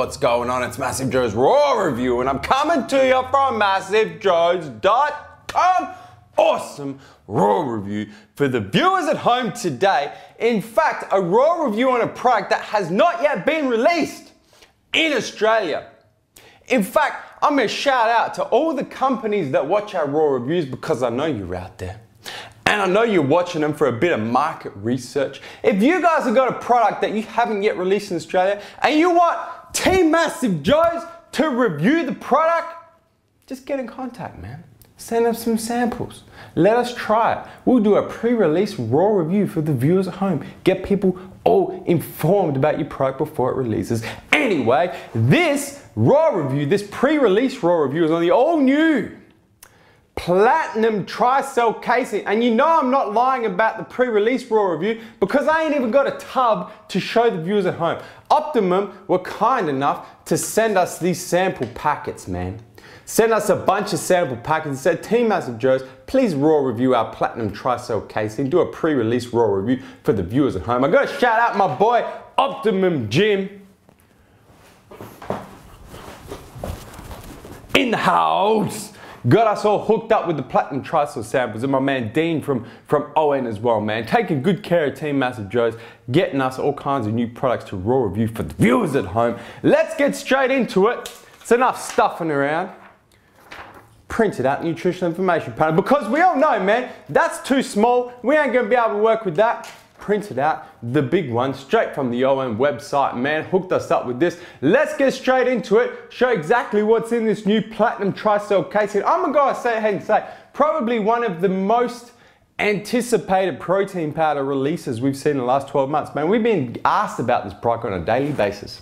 what's going on? It's MassiveJoes RAW review, and I'm coming to you from MassiveJoes.com. Awesome RAW review for the viewers at home today. In fact, a RAW review on a product that has not yet been released in Australia. In fact, I'm going to shout out to all the companies that watch our RAW reviews because I know you're out there. And I know you're watching them for a bit of market research. If you guys have got a product that you haven't yet released in Australia and you want Team MassiveJoes to review the product, just get in contact, man. Send us some samples. Let us try it. We'll do a pre-release RAW review for the viewers at home. Get people all informed about your product before it releases. Anyway, this RAW review, this pre-release RAW review is on the all-new Platinum Tri-Celle Casein. And you know I'm not lying about the pre-release RAW review because I ain't even got a tub to show the viewers at home. Optimum were kind enough to send us these sample packets, man. Send us a bunch of sample packets and said, Team MassiveJoes, please RAW review our Platinum Tri-Celle Casein. Do a pre-release RAW review for the viewers at home. I gotta shout out my boy, Optimum Jim. In the house. Got us all hooked up with the Platinum Tri-Celle samples, and my man Dean from ON as well, man. Taking good care of Team MassiveJoes, getting us all kinds of new products to RAW review for the viewers at home. Let's get straight into it. It's enough stuffing around. Printed out nutritional information panel, because we all know, man, that's too small. We ain't gonna be able to work with that. Printed out the big one straight from the ON website, man. Hooked us up with this. Let's get straight into it. Show exactly what's in this new Platinum Tri-Celle Casein. I'm gonna go ahead and say probably one of the most anticipated protein powder releases we've seen in the last 12 months, man. We've been asked about this product on a daily basis.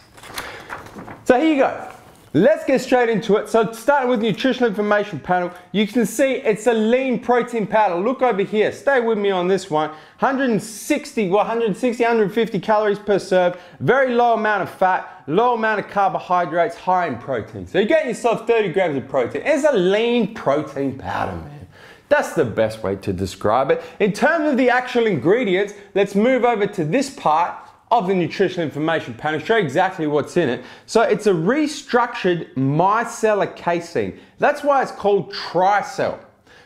So here you go. Let's get straight into it. So starting with nutritional information panel, you can see it's a lean protein powder. Look over here, stay with me on this one. 150 calories per serve, very low amount of fat, low amount of carbohydrates, high in protein. So you're getting yourself 30 grams of protein. It's a lean protein powder, man. That's the best way to describe it. In terms of the actual ingredients, let's move over to this part of the nutritional information panel, show exactly what's in it. So it's a restructured micellar casein. That's why it's called Tri-Celle.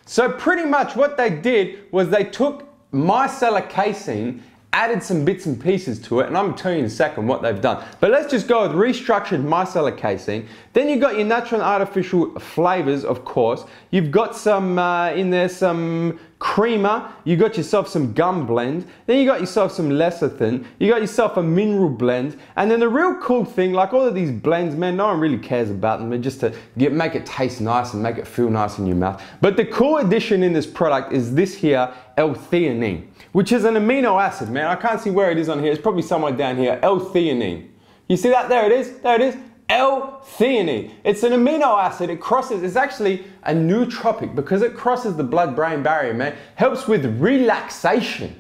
So pretty much what they did was they took micellar casein, added some bits and pieces to it, and I'm going to tell you in a second what they've done. But let's just go with restructured micellar casein. Then you've got your natural and artificial flavors, of course. You've got some in there, some creamer. You got yourself some gum blend. Then you got yourself some lecithin. You got yourself a mineral blend. And then the real cool thing, like all of these blends, man, no one really cares about them. They're just to make it taste nice and make it feel nice in your mouth. But the cool addition in this product is this here, L-theanine, which is an amino acid, man. I can't see where it is on here. It's probably somewhere down here. L-theanine. You see that? There it is. There it is. L-theanine. It's an amino acid. It crosses, it's actually a nootropic because it crosses the blood-brain barrier, man. Helps with relaxation.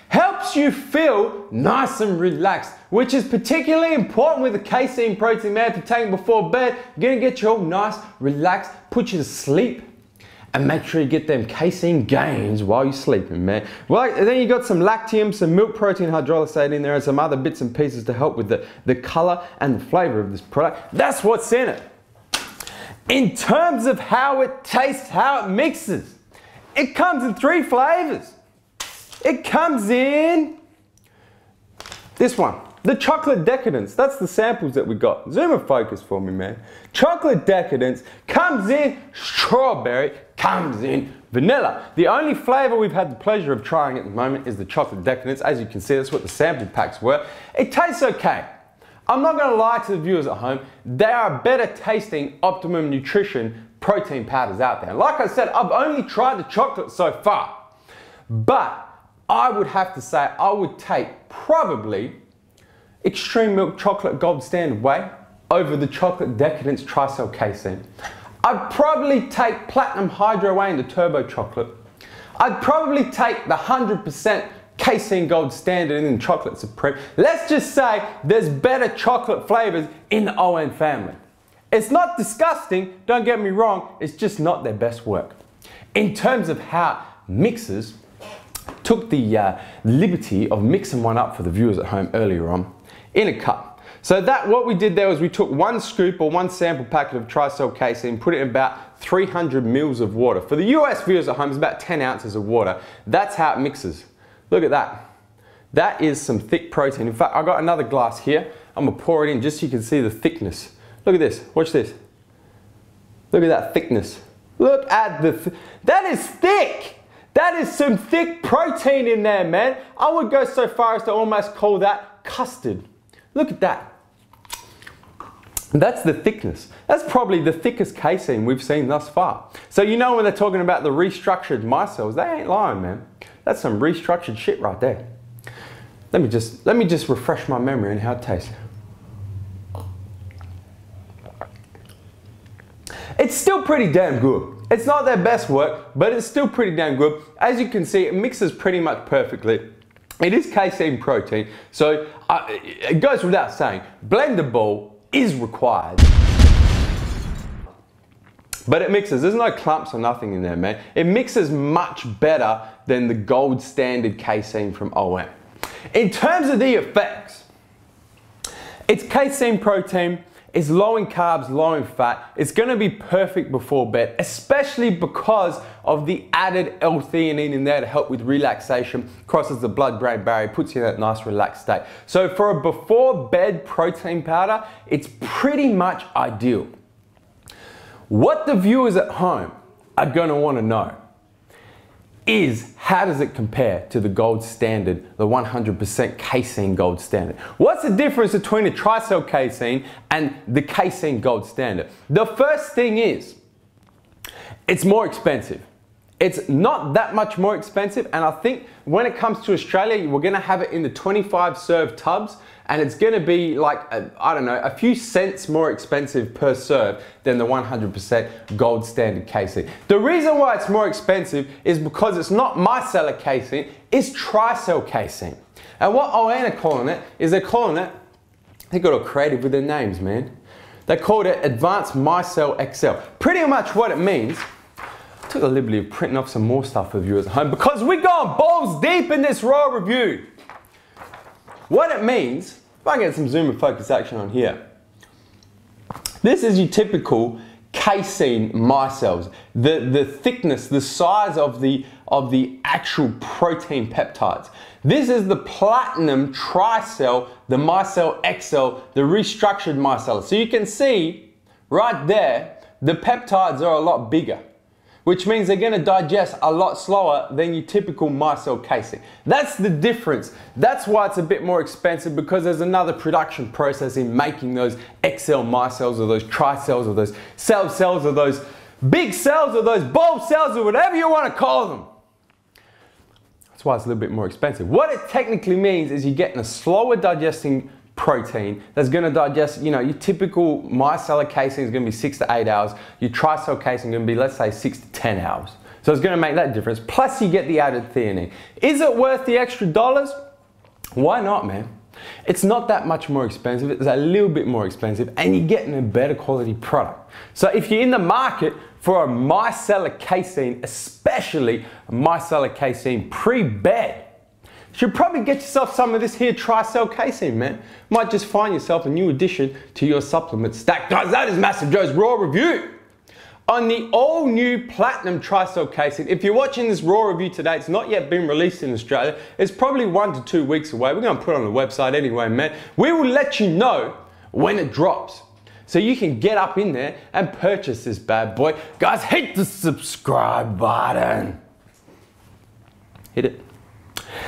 Helps you feel nice and relaxed, which is particularly important with the casein protein, man. If you're taking before bed, you're gonna get you all nice, relaxed, put you to sleep. And make sure you get them casein gains while you're sleeping, man. Well, then you got some lactium, some milk protein hydrolysate in there, and some other bits and pieces to help with the color and the flavor of this product. That's what's in it. In terms of how it tastes, how it mixes, it comes in 3 flavors. It comes in this one. The chocolate decadence, that's the samples that we got. Zoom and focus for me, man. Chocolate decadence comes in strawberry, comes in vanilla. The only flavor we've had the pleasure of trying at the moment is the chocolate decadence. As you can see, that's what the sample packs were. It tastes okay. I'm not gonna lie to the viewers at home. There are better tasting Optimum Nutrition protein powders out there. Like I said, I've only tried the chocolate so far. But I would have to say I would take probably Extreme Milk Chocolate Gold Standard Whey over the Chocolate Decadence Tri-Celle Casein. I'd probably take Platinum Hydro Whey in the Turbo Chocolate. I'd probably take the 100% Casein Gold Standard in the Chocolate Supreme. Let's just say there's better chocolate flavors in the ON family. It's not disgusting, don't get me wrong, it's just not their best work. In terms of how mixers, took the liberty of mixing one up for the viewers at home earlier on in a cup. So what we did there was we took 1 scoop or 1 sample packet of Tri-Celle Casein, put it in about 300 mils of water. For the US viewers at home, it's about 10 ounces of water. That's how it mixes. Look at that. That is some thick protein. In fact, I got another glass here. I'm gonna pour it in just so you can see the thickness. Look at this, watch this. Look at that thickness. Look at that is thick. That is some thick protein in there, man. I would go so far as to almost call that custard. Look at that. That's the thickness. That's probably the thickest casein we've seen thus far. So you know when they're talking about the restructured micelles, they ain't lying, man. That's some restructured shit right there. Let me just refresh my memory on how it tastes. It's still pretty damn good. It's not their best work, but it's still pretty damn good. As you can see, it mixes pretty much perfectly. It is casein protein, so it goes without saying, blendable is required. But it mixes, there's no clumps or nothing in there, man. It mixes much better than the gold standard casein from OM. In terms of the effects, it's casein protein, it's low in carbs, low in fat. It's gonna be perfect before bed, especially because of the added L-theanine in there to help with relaxation, crosses the blood-brain barrier, puts you in that nice relaxed state. So for a before bed protein powder, it's pretty much ideal. What the viewers at home are gonna wanna know is how does it compare to the gold standard, the 100% casein gold standard? What's the difference between the Tri-Celle Casein and the casein gold standard? The first thing is, it's more expensive. It's not that much more expensive, and I think when it comes to Australia, we're gonna have it in the 25 serve tubs, and it's gonna be like, I don't know, a few cents more expensive per serve than the 100% gold standard casein. The reason why it's more expensive is because it's not micellar casein, it's Tri-Celle Casein. And what ON are calling it is they got all creative with their names, man. They called it Advanced Mencel XL. Pretty much what it means, I took the liberty of printing off some more stuff for viewers at home because we're going balls deep in this raw review. What it means, if I get some zoom and focus action on here, this is your typical casein micelles. The thickness, the size of the actual protein peptides. This is the platinum Tri-Celle, the Mencel XL, the restructured micellar. So you can see right there, the peptides are a lot bigger, which means they're going to digest a lot slower than your typical micelle casein. That's the difference. That's why it's a bit more expensive, because there's another production process in making those XL micelles or those Tri-Cells or those cells or those big cells or those bulb cells or whatever you want to call them. That's why it's a little bit more expensive. What it technically means is you're getting a slower digesting protein that's going to digest, you know, your typical micellar casein is going to be 6 to 8 hours. Your Tri-Celle casein is going to be, let's say, 6 to 10 hours. So it's going to make that difference. Plus you get the added theanine. Is it worth the extra dollars? Why not, man? It's not that much more expensive. It's a little bit more expensive, and you're getting a better quality product. So if you're in the market for a micellar casein, especially a micellar casein pre-bed, you should probably get yourself some of this here Tri-Celle Casein, man. Might just find yourself a new addition to your supplement stack. Guys, that is MassiveJoes RAW review on the all new Platinum Tri-Celle Casein. If you're watching this RAW review today, it's not yet been released in Australia. It's probably 1 to 2 weeks away. We're gonna put it on the website anyway, man. We will let you know when it drops, so you can get up in there and purchase this bad boy. Guys, hit the subscribe button. Hit it.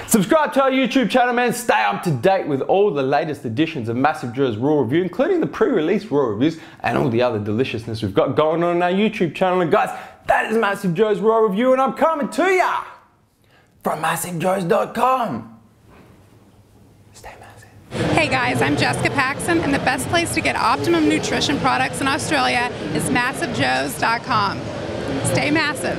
Subscribe to our YouTube channel, man. Stay up to date with all the latest editions of MassiveJoes RAW review, including the pre-release RAW reviews and all the other deliciousness we've got going on our YouTube channel. And guys, that is MassiveJoes RAW review, and I'm coming to ya from MassiveJoes.com. Stay massive. Hey guys, I'm Jessica Paxson, and the best place to get Optimum nutrition products in Australia is MassiveJoes.com. Stay massive.